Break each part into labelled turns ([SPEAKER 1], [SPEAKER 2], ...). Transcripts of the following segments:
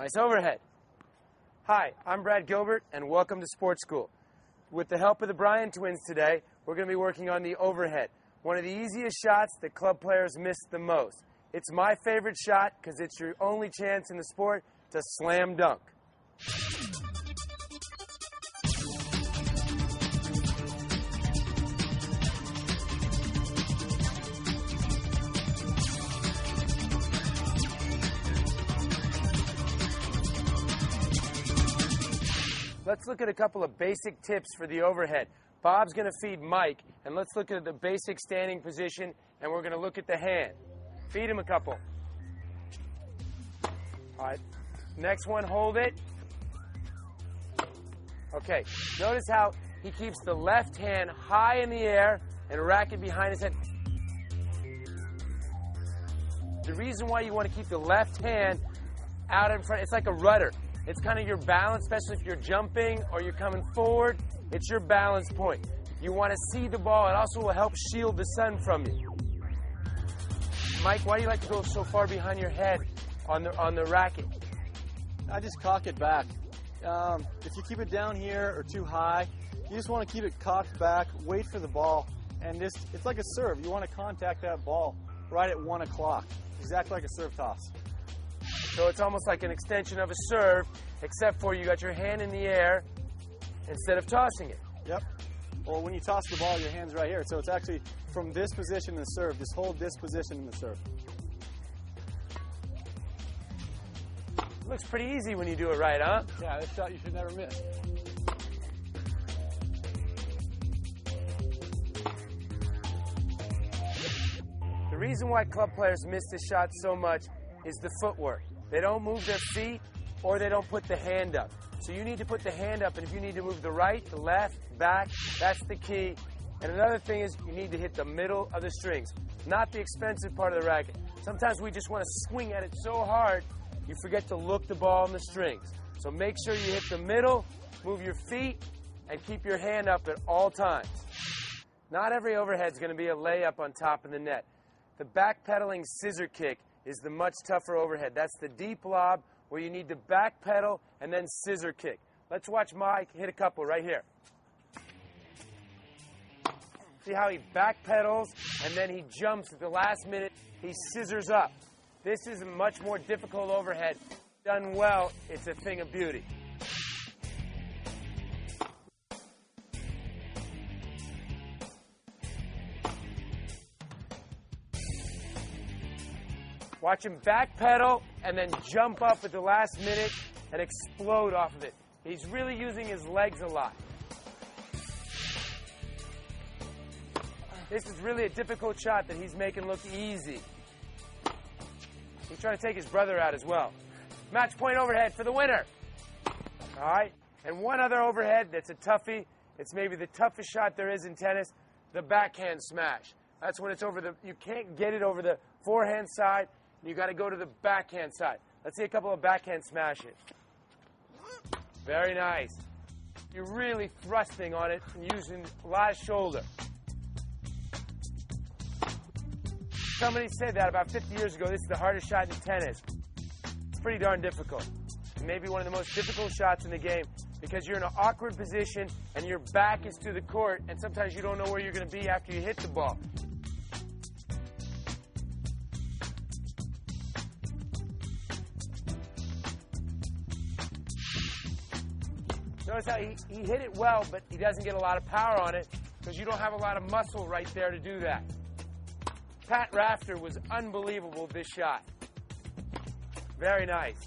[SPEAKER 1] Nice overhead. Hi, I'm Brad Gilbert, and welcome to Sports School. With the help of the Bryan twins today, we're going to be working on the overhead, one of the easiest shots that club players miss the most. It's my favorite shot because it's your only chance in the sport to slam dunk. Let's look at a couple of basic tips for the overhead. Bob's going to feed Mike, and let's look at the basic standing position, and we're going to look at the hand. Feed him a couple. All right. Next one, hold it. Okay. Notice how he keeps the left hand high in the air and racket behind his head. The reason why you want to keep the left hand out in front, it's like a rudder. It's kind of your balance, especially if you're jumping or you're coming forward. It's your balance point. You want to see the ball. It also will help shield the sun from you. Mike, why do you like to go so far behind your head on the racket?
[SPEAKER 2] I just cock it back. If you keep it down here or too high, you just want to keep it cocked back, wait for the ball, and it's like a serve. You want to contact that ball right at 1 o'clock, exactly like a serve toss.
[SPEAKER 1] So it's almost like an extension of a serve, except for you got your hand in the air instead of tossing it.
[SPEAKER 2] Yep. Well, when you toss the ball, your hand's right here. So it's actually from this position in the serve. Just hold this position in the serve.
[SPEAKER 1] Looks pretty easy when you do it right, huh?
[SPEAKER 2] Yeah, this shot you should never miss.
[SPEAKER 1] The reason why club players miss this shot so much is the footwork. They don't move their feet or they don't put the hand up. So you need to put the hand up, and if you need to move the right, the left, back, that's the key. And another thing is you need to hit the middle of the strings, not the expensive part of the racket. Sometimes we just want to swing at it so hard, you forget to look the ball in the strings. So make sure you hit the middle, move your feet, and keep your hand up at all times. Not every overhead is going to be a layup on top of the net. The backpedaling scissor kick is the much tougher overhead. That's the deep lob where you need to backpedal and then scissor kick. Let's watch Mike hit a couple right here. See how he backpedals and then he jumps at the last minute. He scissors up. This is a much more difficult overhead. Done well, it's a thing of beauty. Watch him backpedal and then jump up at the last minute and explode off of it. He's really using his legs a lot. This is really a difficult shot that he's making look easy. He's trying to take his brother out as well. Match point overhead for the winner. All right. And one other overhead that's a toughie. It's maybe the toughest shot there is in tennis, the backhand smash. That's when it's over you can't get it over the forehand side. You got to go to the backhand side. Let's see a couple of backhand smashes. Very nice. You're really thrusting on it and using a lot of shoulder. Somebody said that about 50 years ago. This is the hardest shot in tennis. It's pretty darn difficult. It may be one of the most difficult shots in the game because you're in an awkward position and your back is to the court, and sometimes you don't know where you're going to be after you hit the ball. Notice how he hit it well, but he doesn't get a lot of power on it because you don't have a lot of muscle right there to do that. Pat Rafter was unbelievable this shot. Very nice.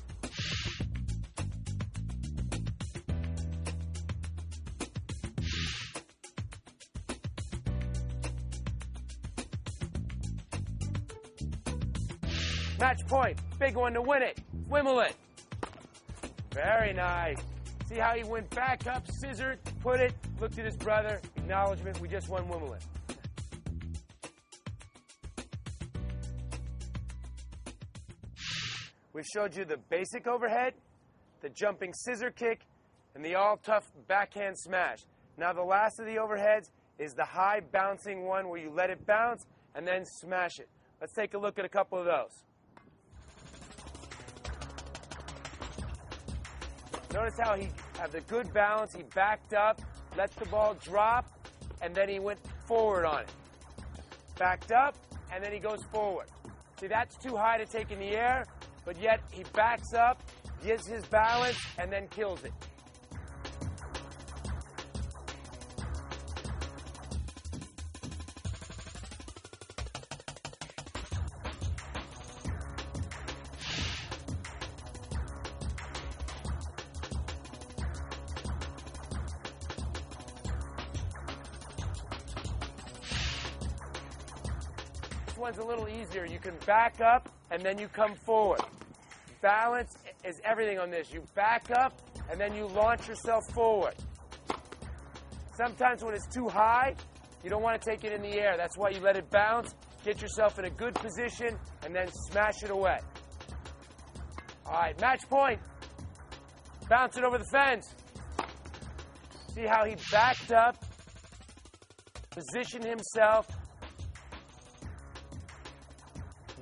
[SPEAKER 1] Match point. Big one to win it. Wimbledon. Very nice. See how he went back up, scissored, put it, looked at his brother, acknowledgement, we just won Wimbledon. We've showed you the basic overhead, the jumping scissor kick, and the all-tough backhand smash. Now the last of the overheads is the high bouncing one where you let it bounce and then smash it. Let's take a look at a couple of those. Notice how he had the good balance. He backed up, let the ball drop, and then he went forward on it. Backed up, and then he goes forward. See, that's too high to take in the air, but yet he backs up, gives his balance, and then kills it. This one's a little easier. You can back up and then you come forward. Balance is everything on this. You back up and then you launch yourself forward. Sometimes when it's too high, you don't want to take it in the air. That's why you let it bounce, get yourself in a good position, and then smash it away. All right, match point. Bounce it over the fence. See how he backed up, positioned himself,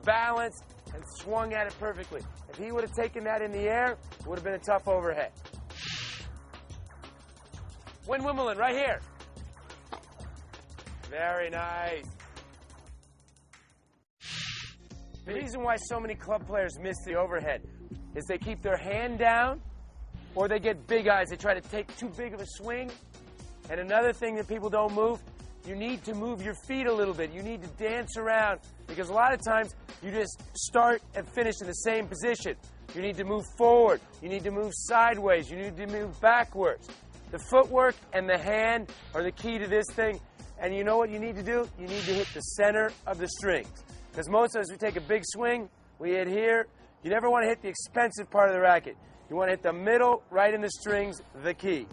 [SPEAKER 1] balanced, and swung at it perfectly. If he would have taken that in the air, it would have been a tough overhead. Win Wimbledon, right here. Very nice. The reason why so many club players miss the overhead is they keep their hand down or they get big eyes. They try to take too big of a swing. And another thing that people don't move, you need to move your feet a little bit. You need to dance around because a lot of times you just start and finish in the same position. You need to move forward. You need to move sideways. You need to move backwards. The footwork and the hand are the key to this thing. And you know what you need to do? You need to hit the center of the strings. Because most of us, we take a big swing, we hit here. You never want to hit the expensive part of the racket. You want to hit the middle, right in the strings, the key.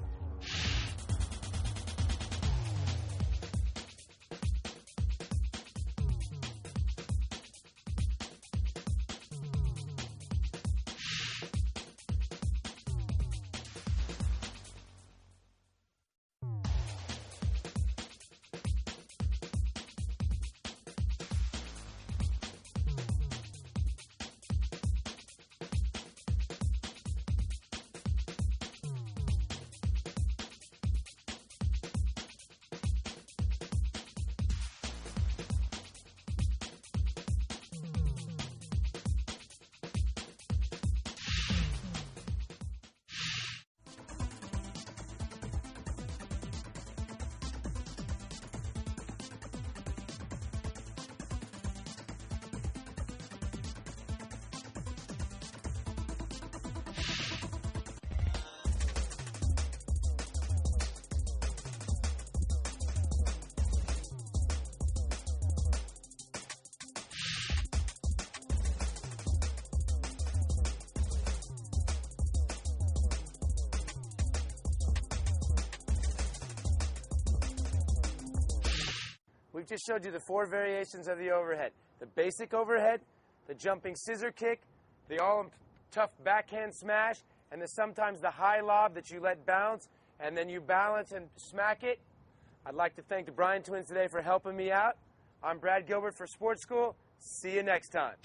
[SPEAKER 1] We've just showed you the 4 variations of the overhead. The basic overhead, the jumping scissor kick, the all-tough backhand smash, and sometimes the high lob that you let bounce, and then you balance and smack it. I'd like to thank the Bryan twins today for helping me out. I'm Brad Gilbert for Sports School. See you next time.